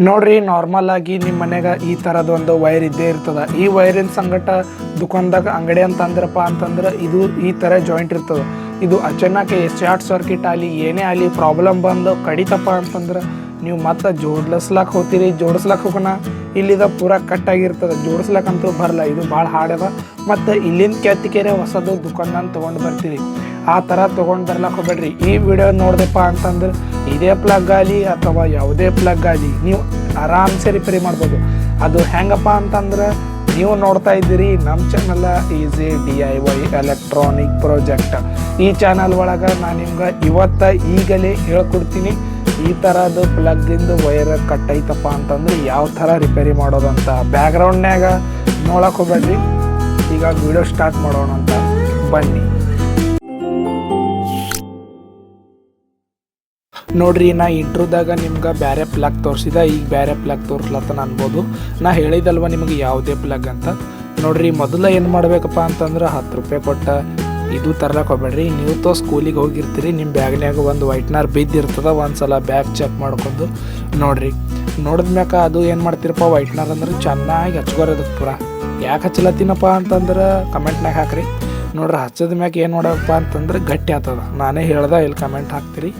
ನೋಡ್ರಿ, ನಾರ್ಮಲ್ ಆಗಿ ನಿಮ್ಮ ಮನೆಗ ಈ ಥರದ ಒಂದು ವೈರ್ ಇದ್ದೇ ಇರ್ತದೆ. ಈ ವೈರಿನ ಸಂಗಟ ದುಕಾನ್ದಾಗ ಅಂಗಡಿ ಅಂತ ಅಂದ್ರಪ್ಪ ಅಂತಂದ್ರೆ ಇದು ಈ ಥರ ಜಾಯಿಂಟ್ ಇರ್ತದೆ. ಇದು ಅಚಾನಕ್ ಶಾರ್ಟ್ ಸರ್ಕ್ಯೂಟ್ ಆಗಲಿ ಏನೇ ಆಗಲಿ ಪ್ರಾಬ್ಲಮ್ ಬಂದು ಕಡಿತಪ್ಪ ಅಂತಂದ್ರೆ ನೀವು ಮತ್ತೆ ಜೋಡಿಸ್ಲಾಕ್ ಹೋಗ್ತೀರಿ. ಜೋಡಿಸ್ಲಾಕ್ ಹೋಗೋಣ ಇಲ್ಲಿದ ಪೂರ ಕಟ್ಟಾಗಿರ್ತದೆ, ಜೋಡಿಸ್ಲಾಕಂತೂ ಬರಲ್ಲ. ಇದು ಭಾಳ ಹಾಡದ. ಮತ್ತು ಇಲ್ಲಿಂದ ಕೆತ್ತಿಕೆರೆ ಹೊಸದು ದುಕಾನ್ ತೊಗೊಂಡು ಬರ್ತೀರಿ. ಆ ಥರ ತೊಗೊಂಡು ಬರ್ಲಾಕ್ ಹೋಗ್ಬೇಡ್ರಿ. ಈ ವಿಡಿಯೋ ನೋಡಿದೆಪ್ಪ ಅಂತಂದ್ರೆ ಇದೇ ಪ್ಲಗ್ ಆಗಲಿ ಅಥವಾ ಯಾವುದೇ ಪ್ಲಗ್ ಆಗಲಿ ನೀವು ಆರಾಮ್ಸೆ ರಿಪೇರಿ ಮಾಡ್ಬೋದು. ಅದು ಹೆಂಗಪ್ಪ ಅಂತಂದ್ರೆ ನೀವು ನೋಡ್ತಾ ಇದ್ದೀರಿ ನಮ್ಮ channel easy DIY electronic project. ಈ ಚಾನಲ್ ಒಳಗೆ ನಾನು ನಿಮ್ಗೆ ಈಗಲೇ ಹೇಳ್ಕೊಡ್ತೀನಿ ಈ ಥರದ್ದು ಪ್ಲಗ್ಗಿಂದು ವೈರ್ ಕಟ್ ಐತಪ್ಪ ಅಂತಂದ್ರೆ ಯಾವ ಥರ ರಿಪೇರಿ ಮಾಡೋದಂತ. ಬ್ಯಾಕ್ಗ್ರೌಂಡ್ನ್ಯಾಗ ನೋಡಕ್ಕೆ ಹೋಗ್ಬೇಡ್ರಿ. ಈಗ ವಿಡಿಯೋ ಸ್ಟಾರ್ಟ್ ಮಾಡೋಣ ಅಂತ ಬನ್ನಿ. ನೋಡ್ರಿ, ನಾ ಇಂಟ್ರೋದಾಗ ನಿಮ್ಗೆ ಬೇರೆ ಪ್ಲಗ್ ತೋರಿಸಿದ, ಈಗ ಬೇರೆ ಪ್ಲಗ್ ತೋರಿಸ್ಲತ್ತನ ಅನ್ಬೋದು. ನಾ ಹೇಳಿದಲ್ವ ನಿಮಗೆ ಯಾವುದೇ ಪ್ಲಗ್ ಅಂತ. ನೋಡ್ರಿ, ಮೊದಲು ಏನು ಮಾಡಬೇಕಪ್ಪ ಅಂತಂದ್ರೆ 10 ರೂಪಾಯಿ ಕೊಟ್ಟ ಇದು ತರ್ಲಕ್ಕೆ ಹೋಗ್ಬೇಡ್ರಿ. ನೀವು ಸ್ಕೂಲಿಗೆ ಹೋಗಿರ್ತೀರಿ, ನಿಮ್ಮ ಬ್ಯಾಗ್ನ್ಯಾಗ ಒಂದು ವೈಟ್ನರ್ ಬಿದ್ದಿರ್ತದೆ. ಒಂದು ಸಲ ಬ್ಯಾಗ್ ಚೆಕ್ ಮಾಡ್ಕೊಂಡು ನೋಡ್ರಿ. ನೋಡಿದ್ಮ್ಯಾಕ ಅದು ಏನು ಮಾಡ್ತೀರಪ್ಪ, ವೈಟ್ನರ್ ಅಂದ್ರೆ ಚೆನ್ನಾಗಿ ಹಚ್ಕೋರೋದಕ್ಕೆ ಪೂರ. ಯಾಕೆ ಹಚ್ಚಲತ್ತೀನಪ್ಪ ಅಂತಂದ್ರೆ ಕಮೆಂಟ್ನಾಗ ಹಾಕ್ರಿ. ನೋಡ್ರಿ, ಹಚ್ಚದ ಮ್ಯಾಗ ಏನು ಮಾಡೋದಪ್ಪ ಅಂತಂದ್ರೆ ಗಟ್ಟಿ ಆಗ್ತದ. ನಾನೇ ಹೇಳ್ದೆ, ಇಲ್ಲಿ ಕಮೆಂಟ್ ಹಾಕ್ತೀರಿ.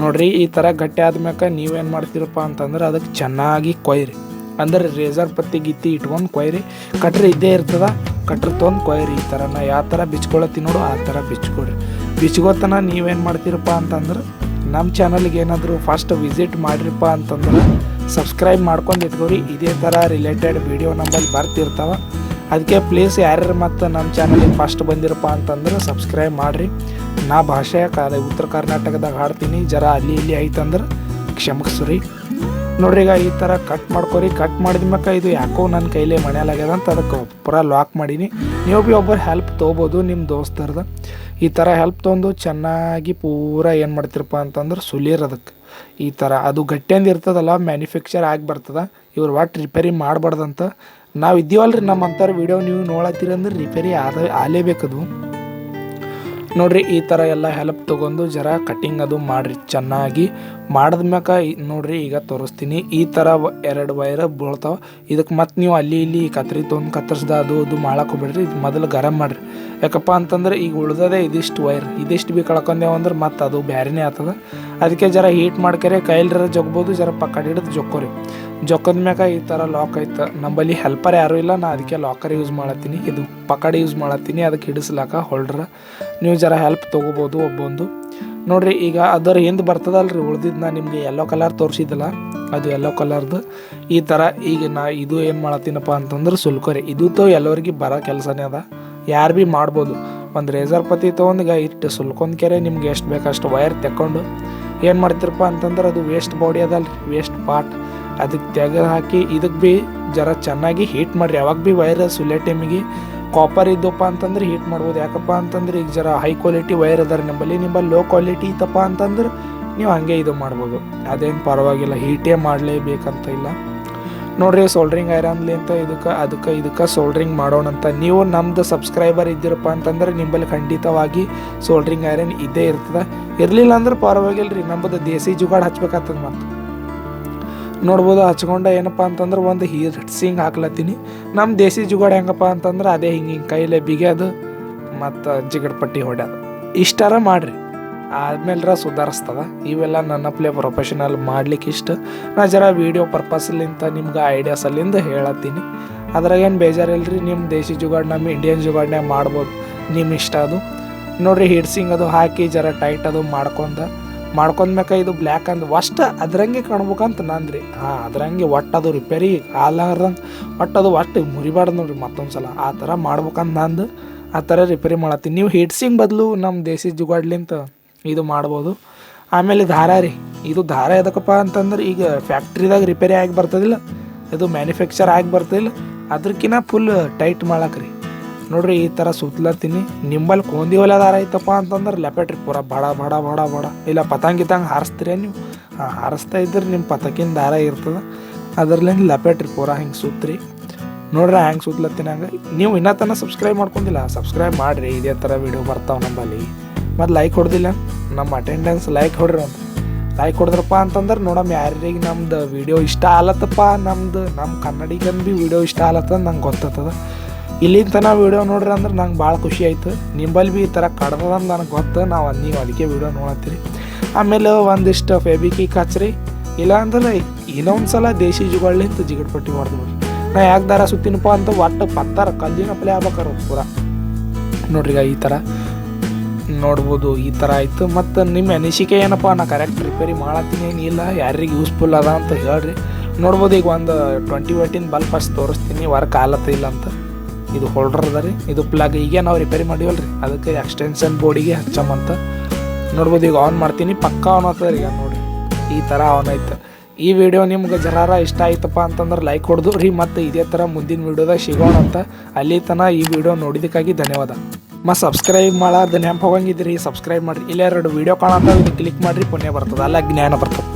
ನೋಡ್ರಿ, ಈ ಥರ ಗಟ್ಟಿ ಆದ್ಮ್ಯಾಕ ನೀವೇನು ಮಾಡ್ತೀರಪ್ಪ ಅಂತಂದ್ರೆ ಅದಕ್ಕೆ ಚೆನ್ನಾಗಿ ಕೊಯ್ರಿ. ಅಂದ್ರೆ ರೇಸರ್ ಪತ್ತಿ ಗಿತ್ತಿ ಇಟ್ಕೊಂಡು ಕೊಯ್ರಿ. ಕಟ್ರಿ ಇದ್ದೇ ಇರ್ತದ, ಕಟ್ರಿ ತೊಗೊಂಡು ಕೊಯ್ರಿ. ಈ ಥರ ನಾ ಯಾವ ಥರ ಬಿಚ್ಕೊಳತ್ತೀನಿ ನೋಡು ಆ ಥರ ಬಿಚ್ಕೊಡ್ರಿ. ಬಿಚ್ಕೋತನ ನೀವೇನು ಮಾಡ್ತೀರಪ್ಪ ಅಂತಂದ್ರೆ ನಮ್ಮ ಚಾನಲ್ಗೆ ಏನಾದರೂ ಫಸ್ಟ್ ವಿಸಿಟ್ ಮಾಡಿರಿಪ್ಪ ಅಂತಂದ್ರೆ ಸಬ್ಸ್ಕ್ರೈಬ್ ಮಾಡ್ಕೊಂಡು ಇಟ್ಕೋರಿ. ಇದೇ ಥರ ರಿಲೇಟೆಡ್ ವಿಡಿಯೋ ನಮ್ಮಲ್ಲಿ ಬರ್ತಿರ್ತಾವೆ. ಅದಕ್ಕೆ ಪ್ಲೀಸ್ ಯಾರ್ಯಾರು ಮತ್ತು ನಮ್ಮ ಚಾನಲಿಗೆ ಫಸ್ಟ್ ಬಂದಿರಪ್ಪ ಅಂತಂದ್ರೆ ಸಬ್ಸ್ಕ್ರೈಬ್ ಮಾಡಿರಿ. ನಾ ಭಾಷೆ ಉತ್ತರ ಕರ್ನಾಟಕದಾಗ ಹಾಡ್ತೀನಿ, ಜರ ಅಲ್ಲಿ ಇಲ್ಲಿ ಐತಂದ್ರೆ ಕ್ಷಮಿಸ್ರಿ. ನೋಡ್ರಿ, ಈಗ ಈ ಥರ ಕಟ್ ಮಾಡ್ಕೊರಿ. ಕಟ್ ಮಾಡಿದ್ಮ್ಯಾಕ ಇದು ಯಾಕೋ ನನ್ನ ಕೈಲೇ ಮನೆಯಲ್ಲಾಗ್ಯದ ಅಂತ ಅದಕ್ಕೆ ಪೂರ ಲಾಕ್ ಮಾಡೀನಿ. ನೀವು ಭೀ ಒಬ್ಬರು ಹೆಲ್ಪ್ ತೊಗೋಬೋದು ನಿಮ್ಮ ದೋಸ್ತರ್ದು. ಈ ಥರ ಹೆಲ್ಪ್ ತೊಗೊಂಡು ಚೆನ್ನಾಗಿ ಪೂರ ಏನು ಮಾಡ್ತಿರಪ್ಪ ಅಂತಂದ್ರೆ ಸುಲಿಯರ್ ಅದಕ್ಕೆ ಈ ಥರ ಅದು ಗಟ್ಟಿಯಂದು ಇರ್ತದಲ್ಲ, ಮ್ಯಾನುಫ್ಯಾಕ್ಚರ್ ಆಗಿ ಬರ್ತದೆ. ಇವ್ರು ಒಟ್ಟು ರಿಪೇರಿ ಮಾಡಬಾರ್ದಂತ. ನಾವು ಇದ್ದೀವಲ್ರಿ, ನಮ್ಮಂಥವ್ರ ವಿಡಿಯೋ ನೀವು ನೋಡತ್ತೀರಿ ಅಂದ್ರೆ ರಿಪೇರಿ ಆಲೇಬೇಕದು. ನೋಡ್ರಿ, ಈ ಥರ ಎಲ್ಲ ಹೆಲ್ಪ್ ತೊಗೊಂಡು ಜರ ಕಟ್ಟಿಂಗ್ ಅದು ಮಾಡಿರಿ ಚೆನ್ನಾಗಿ. ಮಾಡಿದ್ಮ್ಯಾಕ ನೋಡ್ರಿ, ಈಗ ತೋರಿಸ್ತೀನಿ. ಈ ಥರ 2 ವೈರ್ ಬೀಳ್ತಾವೆ. ಇದಕ್ಕೆ ಮತ್ತು ನೀವು ಅಲ್ಲಿ ಇಲ್ಲಿ ಕತ್ರಿ ತೊಗೊಂಡು ಕತ್ತರಿಸ್ದ ಅದು ಮಾಡಕ್ಕೆ ಹೋಗ್ಬೇಡ್ರಿ. ಇದು ಮೊದಲು ಗರಂ ಮಾಡಿರಿ. ಯಾಕಪ್ಪ ಅಂತಂದ್ರೆ ಈಗ ಉಳ್ದದೆ ಇದಿಷ್ಟು ವೈರ್, ಇದಿಷ್ಟು ಭೀ ಕಳ್ಕೊಂಡೇವು ಅಂದ್ರೆ ಮತ್ತು ಅದು ಬೇರೆನೇ ಆಗ್ತದೆ. ಅದಕ್ಕೆ ಜರ ಹೀಟ್ ಮಾಡ್ಕರೆ ಕೈಲ್ರ ಜೊಗ್ಬೋದು, ಜರ ಪಕ್ಕಡ ಹಿಡಿದು ಜೊಕ್ಕೋರಿ. ಜೊಕ್ಕದ್ಮ್ಯಾಕ ಈ ಥರ ಲಾಕ್ ಐತೆ. ನಮ್ಮಲ್ಲಿ ಹೆಲ್ಪರ್ ಯಾರೂ ಇಲ್ಲ, ನಾ ಅದಕ್ಕೆ ಲಾಕರ್ ಯೂಸ್ ಮಾಡತ್ತೀನಿ. ಇದು ಪಕಡ್ ಯೂಸ್ ಮಾಡತ್ತೀನಿ ಅದಕ್ಕೆ ಹಿಡಿಸ್ಲಾಕ ಹೋಲ್ಡ್ರ. ನೀವು ಜರ ಹೆಲ್ಪ್ ತೊಗೋಬೋದು ಒಬ್ಬೊಂದು. ನೋಡ್ರಿ, ಈಗ ಅದರ ಹಿಂದೆ ಬರ್ತದಲ್ರಿ ಉಳ್ದಿದ್ದು, ನಾ ನಿಮಗೆ ಯೆಲ್ಲೋ ಕಲರ್ ತೋರಿಸಿದ್ದಲ್ಲ ಅದು ಯೆಲ್ಲೋ ಕಲರ್ದು. ಈ ಥರ ಈಗ ನಾ ಇದು ಏನು ಮಾಡತ್ತೀನಪ್ಪ ಅಂತಂದ್ರೆ ಸುಲ್ಕೋರಿ. ಇದು ಎಲ್ಲರಿಗೆ ಬರೋ ಕೆಲಸನೇ ಅದ, ಯಾರು ಭೀ ಮಾಡ್ಬೋದು. ಒಂದು ರೇಸರ್ ಪತ್ತಿ ತೊಗೊಂಡು ಈಗ ಇಟ್ಟು ಸುಲ್ಕೊಂಡ್ಕೆರೆ ನಿಮ್ಗೆ ಎಷ್ಟು ಬೇಕಷ್ಟು ವೈರ್ ತೆಕ್ಕೊಂಡು ಏನು ಮಾಡ್ತಿರಪ್ಪ ಅಂತಂದ್ರೆ ಅದು ವೇಸ್ಟ್ ಬಾಡಿ ಅದಲ್ರಿ, ವೇಸ್ಟ್ ಪಾರ್ಟ್ ಅದಕ್ಕೆ ತೆಗೆದು ಹಾಕಿ ಇದಕ್ಕೆ ಭೀ ಜರ ಚೆನ್ನಾಗಿ ಹೀಟ್ ಮಾಡಿರಿ. ಯಾವಾಗ ಭೀ ವೈರ್ ಸುಲಿಯೋ ಟೈಮಿಗೆ ಕಾಪರ್ ಇದ್ದಪ್ಪ ಅಂತಂದ್ರೆ ಹೀಟ್ ಮಾಡ್ಬೋದು. ಯಾಕಪ್ಪ ಅಂತಂದ್ರೆ ಈಗ ಜರ ಹೈ ಕ್ವಾಲಿಟಿ ವೈರ್ ಅದಾರ ನಿಮ್ಮಲ್ಲಿ ಲೋ ಕ್ವಾಲಿಟಿ ಇತ್ತಪ್ಪ ಅಂತಂದ್ರೆ ನೀವು ಹಾಗೆ ಇದು ಮಾಡ್ಬೋದು. ಅದೇನು ಪರವಾಗಿಲ್ಲ, ಹೀಟೇ ಮಾಡಲೇಬೇಕಂತ ಇಲ್ಲ. ನೋಡ್ರಿ, ಸೋಲ್ಡ್ರಿಂಗ್ ಐರನ್ಲಿ ಅಂತ ಇದಕ್ಕೆ ಸೋಲ್ಡ್ರಿಂಗ್ ಮಾಡೋಣಂತ. ನೀವು ನಮ್ದು ಸಬ್ಸ್ಕ್ರೈಬರ್ ಇದ್ದೀರಪ್ಪ ಅಂತಂದ್ರೆ ನಿಮ್ಮಲ್ಲಿ ಖಂಡಿತವಾಗಿ ಸೋಲ್ಡ್ರಿಂಗ್ ಐರನ್ ಇದ್ದೇ ಇರ್ತದೆ. ಇರಲಿಲ್ಲ ಅಂದ್ರೆ ಪರವಾಗಿಲ್ಲ ರೀ, ನಮ್ಮದು ದೇಸಿ ಜುಗಾಡ್ ಹಚ್ಬೇಕಾಗ್ತದೆ. ಮತ್ತು ನೋಡ್ಬೋದು, ಹಚ್ಕೊಂಡ ಏನಪ್ಪ ಅಂತಂದ್ರೆ ಒಂದು ಹೀಟ್ಸಿಂಗ್ ಹಾಕ್ಲತ್ತೀನಿ. ನಮ್ಮ ದೇಸಿ ಜುಗಾಡ್ ಹೆಂಗಪ್ಪ ಅಂತಂದ್ರೆ ಅದೇ ಹಿಂಗೆ ಕೈಲೇ ಬಿಗಿಯೋದು ಮತ್ತು ಜಿಗಡ್ ಪಟ್ಟಿ ಹೊಡ್ಯೋದು. ಇಷ್ಟಾರ ಮಾಡಿರಿ, ಆದ್ಮೇಲೆ ಸುಧಾರಿಸ್ತದ. ಇವೆಲ್ಲ ನನ್ನಪ್ಲೇ ಪ್ರೊಫೆಷನಲ್ ಮಾಡ್ಲಿಕ್ಕೆ ಇಷ್ಟ. ನಾ ಜರ ವೀಡಿಯೋ ಪರ್ಪಸ್ಲಿಂತ ನಿಮ್ಗೆ ಐಡಿಯಾಸಲ್ಲಿಂದ ಹೇಳತ್ತೀನಿ. ಅದ್ರಾಗೇನು ಬೇಜಾರಿಲ್ರಿ. ನಿಮ್ಮ ದೇಸಿ ಜುಗಾಡ್ ನಮ್ಮ ಇಂಡಿಯನ್ ಜುಗಾಡ್ನ್ಯಾಗ ಮಾಡ್ಬೋದು, ನಿಮ್ಮ ಇಷ್ಟ ಅದು. ನೋಡ್ರಿ, ಹೀಟ್ಸಿಂಗ್ ಅದು ಹಾಕಿ ಜರ ಟೈಟ್ ಅದು ಮಾಡ್ಕೊಂಡ್ಮ್ಯಾಕ ಇದು ಬ್ಲ್ಯಾಕ್ ಅಂದ್ ಅಷ್ಟು ಅದ್ರಂಗೆ ಕಾಣ್ಬೇಕಂತ ನಂದ್ರಿ. ಅದ್ರಂಗೆ ಒಟ್ಟದು ರಿಪೇರಿ ಆಲಾರ್ದಂಗೆ ಒಟ್ಟು ಮುರಿಬಾರ್ದು ನೋಡ್ರಿ ಮತ್ತೊಂದು ಸಲ. ಆ ಥರ ಮಾಡ್ಬೇಕಂತ ನಂದು ಆ ಥರ ರಿಪೇರಿ ಮಾಡತ್ತೀನಿ. ನೀವು ಹೀಟ್ಸಿಂಗ್ ಬದಲು ನಮ್ಮ ದೇಸಿ ಜುಗಾಡ್ಲಿಂತ ಇದು ಮಾಡ್ಬೋದು. ಆಮೇಲೆ ದಾರ ರೀ, ಇದು ದಾರ ಎದಕ್ಕಪ್ಪ ಅಂತಂದ್ರೆ ಈಗ ಫ್ಯಾಕ್ಟ್ರಿದಾಗ ರಿಪೇರಿ ಆಗಿ ಬರ್ತದಿಲ್ಲ, ಇದು ಮ್ಯಾನುಫ್ಯಾಕ್ಚರ್ ಆಗಿ ಬರ್ತದಿಲ್ಲ, ಅದಕ್ಕಿಂತ ಫುಲ್ ಟೈಟ್ ಮಾಡಾಕ್ರಿ. ನೋಡ್ರಿ, ಈ ಥರ ಸುತ್ತಲತ್ತೀನಿ. ನಿಂಬಲ್ಲಿ ಕೊಂದಿ ಹೊಲ ದಾರ ಐತಪ್ಪ ಅಂತಂದ್ರೆ ಲೆಪೆಟ್ರಿ ಪೂರ ಬಡ ಬಡ ಬಡ ಬಡ ಇಲ್ಲ ಪತಂಗಿತಂಗೆ ಹಾರಿಸ್ತೀರಿ ನೀವು. ಹಾರಿಸ್ತಾ ಇದ್ರೆ ನಿಮ್ಮ ಪತಕಿನ ದಾರ ಇರ್ತದೆ, ಅದರ್ಲಿಂದ ಲೆಪೆಟ್ರಿ ಪೂರ ಹಿಂಗೆ ಸುತ್ರಿ. ನೋಡ್ರಿ ಹ್ಯಾಂಗೆ ಸುತ್ತಲತ್ತೀನಿ ಹಂಗೆ. ನೀವು ಇನ್ನೂ ತನಕ ಸಬ್ಸ್ಕ್ರೈಬ್ ಮಾಡ್ಕೊಂಡಿಲ್ಲ, ಸಬ್ಸ್ಕ್ರೈಬ್ ಮಾಡಿರಿ. ಇದೇ ಥರ ವೀಡಿಯೋ ಬರ್ತಾವೆ ನಮ್ಮಲ್ಲಿ. ಮತ್ತು ಲೈಕ್ ಹೊಡೆದಿಲ್ಲ, ನಮ್ಮ ಅಟೆಂಡೆನ್ಸ್ ಲೈಕ್ ಹೊಡ್ರಿ ಅಂತ ಲೈಕ್ ಕೊಡಿದ್ರಪ್ಪ ಅಂತಂದ್ರೆ ನೋಡಮ್ಮ ಯಾರಿಗೆ ನಮ್ದು ವಿಡಿಯೋ ಇಷ್ಟ ಆಲತ್ತಪ್ಪ, ನಮ್ಮ ಕನ್ನಡಿಗನ್ ಭೀ ವಿಡಿಯೋ ಇಷ್ಟ ಆಲತ್ತ ನಂಗೆ ಗೊತ್ತಾಗ್ತದೆ. ಇಲ್ಲಿಂದ ತನಕ ವಿಡಿಯೋ ನೋಡ್ರಿ ಅಂದ್ರೆ ನಂಗೆ ಭಾಳ ಖುಷಿ ಆಯ್ತು. ನಿಂಬಲ್ಲಿ ಭೀ ಈ ಥರ ಕಡ್ದಂದು ನನಗೆ ಗೊತ್ತು, ನೀವು ಅದಕ್ಕೆ ವಿಡಿಯೋ ನೋಡತ್ತೀರಿ. ಆಮೇಲೆ ಒಂದಿಷ್ಟು ಫೆಬಿಕಿಕ್ ಹಚ್ಚ್ರಿ, ಇಲ್ಲಾಂದ್ರೆ ಇನ್ನೊಂದು ಸಲ ದೇಶಿ ಜುಗಳಿಂತ ಜಿಗಟ್ಪಟ್ಟಿ ಮಾಡ್ದ್ಬಿಡ್ರಿ. ನಾ ಯಾಕೆ ದಾರ ಸುತ್ತಿನಪ್ಪ ಅಂತ ಒಟ್ಟು ಪತ್ತಾರ ಕಲ್ಲಿನ ಪ್ಲೇ ಆಗ್ಬೇಕಾರ ಪೂರ. ನೋಡ್ರಿ ಈ ಥರ ನೋಡ್ಬೋದು, ಈ ಥರ ಆಯಿತು. ಮತ್ತು ನಿಮ್ಮ ಅನಿಸಿಕೆ ಏನಪ್ಪ, ನಾ ಕರೆಕ್ಟ್ ರಿಪೇರಿ ಮಾಡತ್ತೀನಿ ಏನಿಲ್ಲ, ಯಾರಿಗೆ ಯೂಸ್ಫುಲ್ ಅದ ಅಂತ ಹೇಳ್ರಿ. ನೋಡ್ಬೋದು ಈಗ ಒಂದು 20 ವಾಟಿನ ಬಲ್ಪ್ ಅಷ್ಟು ತೋರಿಸ್ತೀನಿ, ವರ್ಕ್ ಆಲತ್ತ ಇಲ್ಲ ಅಂತ. ಇದು ಹೋಲ್ಡರ್ ಅದ ರೀ, ಇದು ಪ್ಲಗ್ ಈಗ ನಾವು ರಿಪೇರಿ ಮಾಡಿವಲ್ರಿ, ಅದಕ್ಕೆ ಎಕ್ಸ್ಟೆನ್ಷನ್ ಬೋರ್ಡಿಗೆ ಹಚ್ಚಮಂತ. ನೋಡ್ಬೋದು ಈಗ ಆನ್ ಮಾಡ್ತೀನಿ, ಪಕ್ಕ ಆನ್ ಆಗ್ತದೆ ಈಗ ನೋಡಿರಿ, ಈ ಥರ ಆನ್ ಆಯ್ತು. ಈ ವಿಡಿಯೋ ನಿಮ್ಗೆ ಜರಾರ ಇಷ್ಟ ಆಯ್ತಪ್ಪ ಅಂತಂದ್ರೆ ಲೈಕ್ ಹೊಡೆದು ರೀ. ಮತ್ತು ಇದೇ ಥರ ಮುಂದಿನ ವಿಡಿಯೋದಾಗ ಸಿಗೋಣ ಅಂತ. ಅಲ್ಲಿ ತನಕ ಈ ವಿಡಿಯೋ ನೋಡಿದ್ದಕ್ಕಾಗಿ ಧನ್ಯವಾದ. ಮತ್ತು ಸಬ್ಸ್ಕ್ರೈಬ್ ಮಾಡೋದು ನೆನಪು ಹೋಗಂಗಿದ್ರಿ, ಸಬ್ಸ್ಕ್ರೈಬ್ ಮಾಡಿರಿ. ಇಲ್ಲ 2 ವಿಡಿಯೋ ಕಾಣಂತ ಕ್ಲಿಕ್ ಮಾಡಿರಿ, ಪುಣ್ಯ ಬರ್ತದೆ, ಅಲ್ಲ ಜ್ಞಾನ ಬರ್ತದೆ.